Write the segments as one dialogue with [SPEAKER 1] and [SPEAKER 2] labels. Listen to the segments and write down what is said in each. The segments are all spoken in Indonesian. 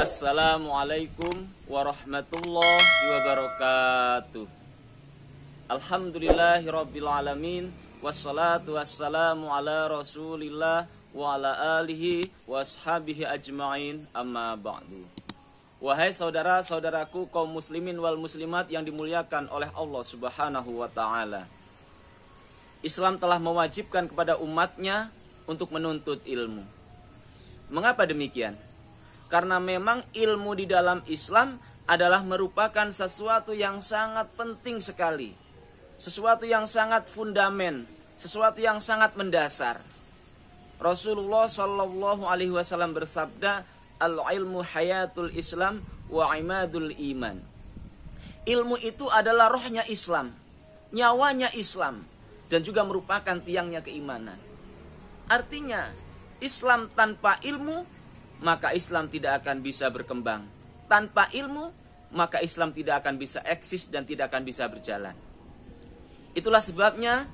[SPEAKER 1] Assalamualaikum warahmatullahi wabarakatuh. Alhamdulillahirabbil alamin, wassalatu wassalamu ala Rasulillah wa ala alihi washabihi ajmain, amma ba'du. Wahai saudara-saudaraku kaum muslimin wal muslimat yang dimuliakan oleh Allah Subhanahu wa taala. Islam telah mewajibkan kepada umatnya untuk menuntut ilmu. Mengapa demikian? Karena memang ilmu di dalam Islam adalah merupakan sesuatu yang sangat penting sekali. Sesuatu yang sangat fundamen, sesuatu yang sangat mendasar. Rasulullah Shallallahu Alaihi Wasallam bersabda, al-ilmu hayatul Islam wa imadul iman. Ilmu itu adalah rohnya Islam, nyawanya Islam, dan juga merupakan tiangnya keimanan. Artinya, Islam tanpa ilmu, maka Islam tidak akan bisa berkembang. Tanpa ilmu, maka Islam tidak akan bisa eksis dan tidak akan bisa berjalan. Itulah sebabnya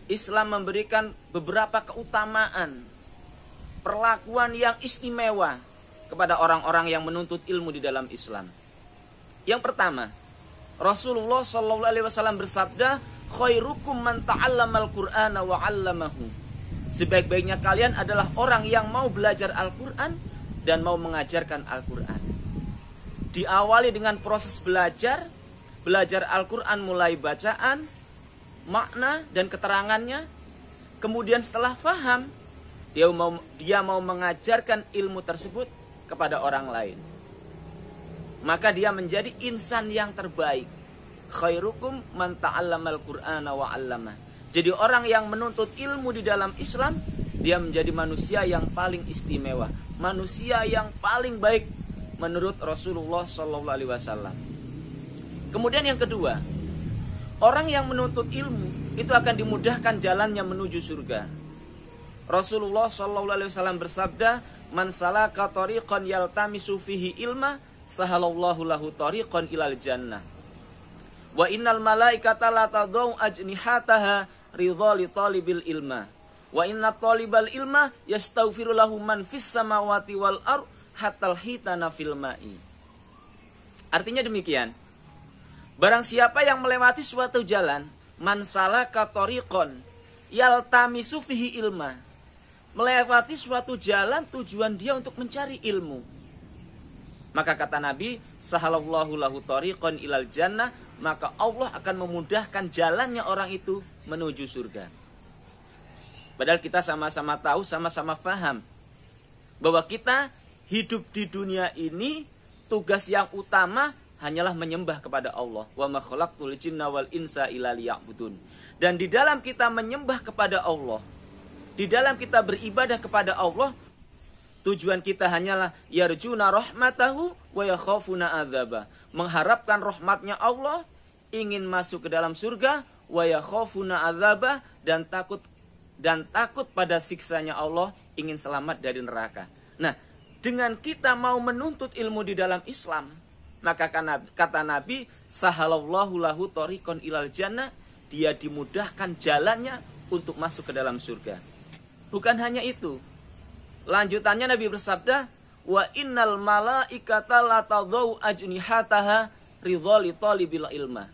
[SPEAKER 1] Islam memberikan beberapa keutamaan, perlakuan yang istimewa kepada orang-orang yang menuntut ilmu di dalam Islam. Yang pertama, Rasulullah SAW bersabda, khairukum man ta'allamal Qur'ana wa 'allamahu. Sebaik-baiknya kalian adalah orang yang mau belajar Al-Quran dan mau mengajarkan Al-Quran. Diawali dengan proses belajar Al-Quran mulai bacaan, makna dan keterangannya. Kemudian setelah faham, dia mau mengajarkan ilmu tersebut kepada orang lain. Maka dia menjadi insan yang terbaik. Khairukum man ta'allamal Qur'ana wa 'allamah. Jadi orang yang menuntut ilmu di dalam Islam, dia menjadi manusia yang paling istimewa, manusia yang paling baik menurut Rasulullah SAW. Kemudian yang kedua, orang yang menuntut ilmu itu akan dimudahkan jalannya menuju surga. Rasulullah SAW bersabda, man salaka tariqan yaltamisu fihi ilma, sahalallahu lahu tariqan ilal jannah. Wa innal malaikata la tadau ajnihataha ridha li talibil ilma. Wa inna talibal ilma yastaghfiru lahu man fis samawati wal ard hatal hitana fil ma'i. Artinya demikian. Barang siapa yang melewati suatu jalan, man salaka tariqan yaltamisu fihi ilma. Melewati suatu jalan tujuan dia untuk mencari ilmu. Maka kata Nabi, sahalallahu lahu tariqan ilal jannah, maka Allah akan memudahkan jalannya orang itu menuju surga. Padahal kita sama-sama tahu, sama-sama paham bahwa kita hidup di dunia ini, tugas yang utama hanyalah menyembah kepada Allah. Wa ma khalaqtul jinna wal insa illa liya'budun. Dan di dalam kita menyembah kepada Allah, di dalam kita beribadah kepada Allah, tujuan kita hanyalah yarjuna rahmatahu wa yakhafuna adzaba. Mengharapkan rahmatnya Allah, ingin masuk ke dalam surga, wa yakhafuna adzaba, dan takut pada siksanya Allah, ingin selamat dari neraka. Nah, dengan kita mau menuntut ilmu di dalam Islam, maka kata Nabi, sahalallahu lahu tariqan ilal jannah, dia dimudahkan jalannya untuk masuk ke dalam surga. Bukan hanya itu. Lanjutannya Nabi bersabda, wa innal malaikata la tadau ajnihataha ridha li talibil ilma.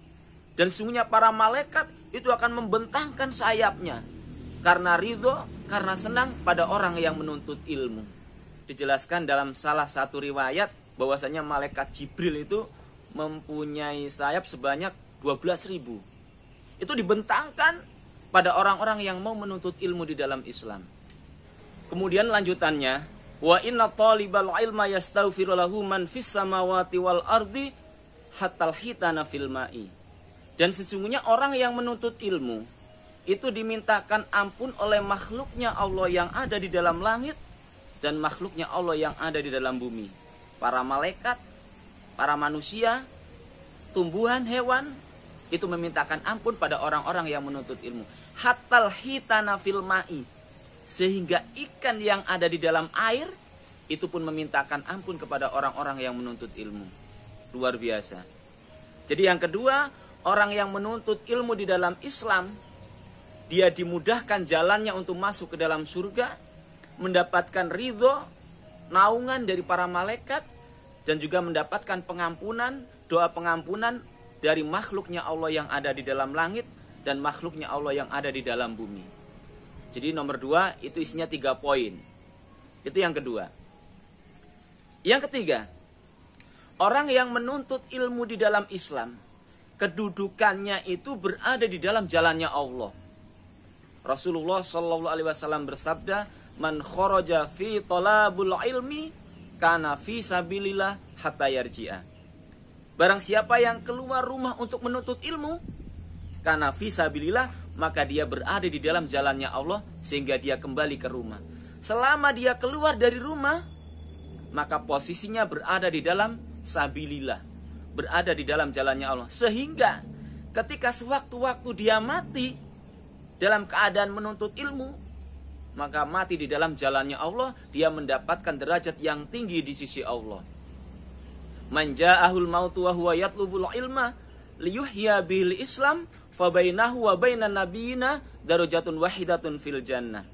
[SPEAKER 1] Dan sungguhnya para malaikat itu akan membentangkan sayapnya karena ridho, karena senang pada orang yang menuntut ilmu. Dijelaskan dalam salah satu riwayat bahwasanya malaikat Jibril itu mempunyai sayap sebanyak 12.000. Itu dibentangkan pada orang-orang yang mau menuntut ilmu di dalam Islam. Kemudian lanjutannya, wa inna talibal ilma yastaghfiru lahu man fis samawati wal ardi hatal hitana fil ma'i. Dan sesungguhnya orang yang menuntut ilmu itu dimintakan ampun oleh makhluknya Allah yang ada di dalam langit dan makhluknya Allah yang ada di dalam bumi. Para malaikat, para manusia, tumbuhan, hewan, itu memintakan ampun pada orang-orang yang menuntut ilmu. Hatal hitana fil ma'i. Sehingga ikan yang ada di dalam air itu pun memintakan ampun kepada orang-orang yang menuntut ilmu. Luar biasa. Jadi yang kedua, orang yang menuntut ilmu di dalam Islam, dia dimudahkan jalannya untuk masuk ke dalam surga, mendapatkan ridho, naungan dari para malaikat, dan juga mendapatkan pengampunan, doa pengampunan dari makhluknya Allah yang ada di dalam langit dan makhluknya Allah yang ada di dalam bumi. Jadi nomor 2 itu isinya 3 poin. Itu yang kedua. Yang ketiga, orang yang menuntut ilmu di dalam Islam, kedudukannya itu berada di dalam jalannya Allah. Rasulullah SAW bersabda, "Man kharaja fi talabul ilmi kana fi sabilillah hatta yarji'a." Barang siapa yang keluar rumah untuk menuntut ilmu, kana fi sabilillah, maka dia berada di dalam jalannya Allah sehingga dia kembali ke rumah. Selama dia keluar dari rumah, maka posisinya berada di dalam sabilillah, berada di dalam jalannya Allah. Sehingga ketika sewaktu-waktu dia mati dalam keadaan menuntut ilmu, maka mati di dalam jalannya Allah, dia mendapatkan derajat yang tinggi di sisi Allah. Man ja'ahul mautu wa huwa yatlubul ilma liyuhya bil Islam fa bainahu wa bainan nabiyina darajatun wahidatun fil jannah.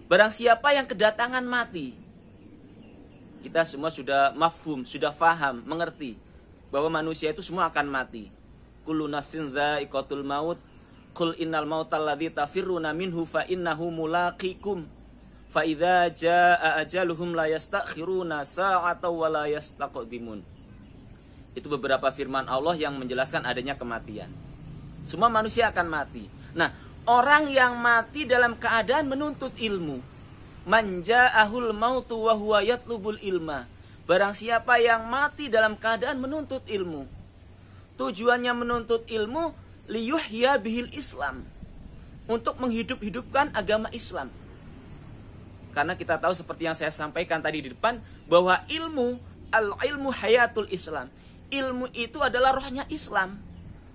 [SPEAKER 1] Barang siapa yang kedatangan mati, kita semua sudah mafhum, sudah faham, mengerti bahwa manusia itu semua akan mati. Kullu nafsin dha'iqatul maut, qul innal mautal ladzi tafirruna minhu fa innahu mulaqikum fa idza jaa ajaluhum la yastakhiruna sa'atan wa la yastaqdimun. Itu beberapa firman Allah yang menjelaskan adanya kematian. Semua manusia akan mati. Nah, orang yang mati dalam keadaan menuntut ilmu, man ja'ahul mautu wa huwa yatlubul ilma. Barang siapa yang mati dalam keadaan menuntut ilmu, tujuannya menuntut ilmu liyuhya bihil Islam, untuk menghidup-hidupkan agama Islam. Karena kita tahu seperti yang saya sampaikan tadi di depan, bahwa al-ilmu hayatul Islam. Ilmu itu adalah rohnya Islam,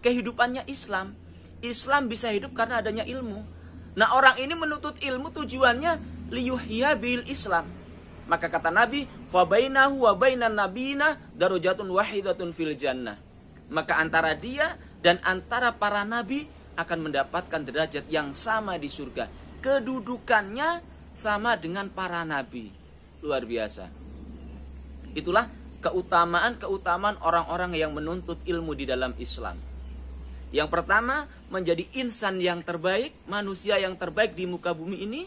[SPEAKER 1] kehidupannya Islam. Islam bisa hidup karena adanya ilmu. Nah, orang ini menuntut ilmu tujuannya liyuhya bil Islam. Maka kata Nabi, fa bainahu wa bainan nabiyina darajatun wahidatun fil jannah. Maka antara dia dan antara para nabi akan mendapatkan derajat yang sama di surga. Kedudukannya sama dengan para nabi. Luar biasa. Itulah keutamaan orang-orang yang menuntut ilmu di dalam Islam. Yang pertama, menjadi insan yang terbaik, manusia yang terbaik di muka bumi ini.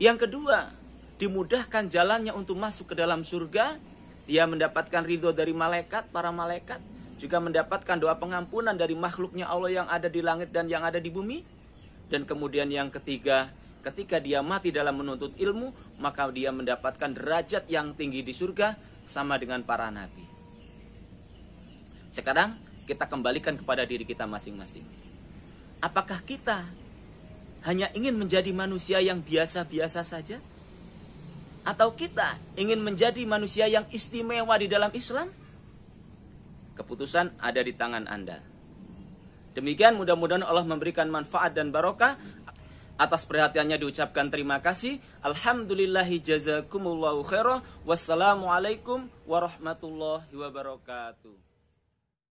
[SPEAKER 1] Yang kedua, dimudahkan jalannya untuk masuk ke dalam surga. Dia mendapatkan ridho dari malaikat, para malaikat. Juga mendapatkan doa pengampunan dari makhluknya Allah yang ada di langit dan yang ada di bumi. Dan kemudian yang ketiga, ketika dia mati dalam menuntut ilmu, maka dia mendapatkan derajat yang tinggi di surga sama dengan para nabi. Sekarang kita kembalikan kepada diri kita masing-masing. Apakah kita hanya ingin menjadi manusia yang biasa-biasa saja? Atau kita ingin menjadi manusia yang istimewa di dalam Islam? Keputusan ada di tangan Anda. Demikian, mudah-mudahan Allah memberikan manfaat dan barokah. Atas perhatiannya diucapkan terima kasih. Alhamdulillahi jazakumullahu khairah. Wassalamualaikum warahmatullahi wabarakatuh.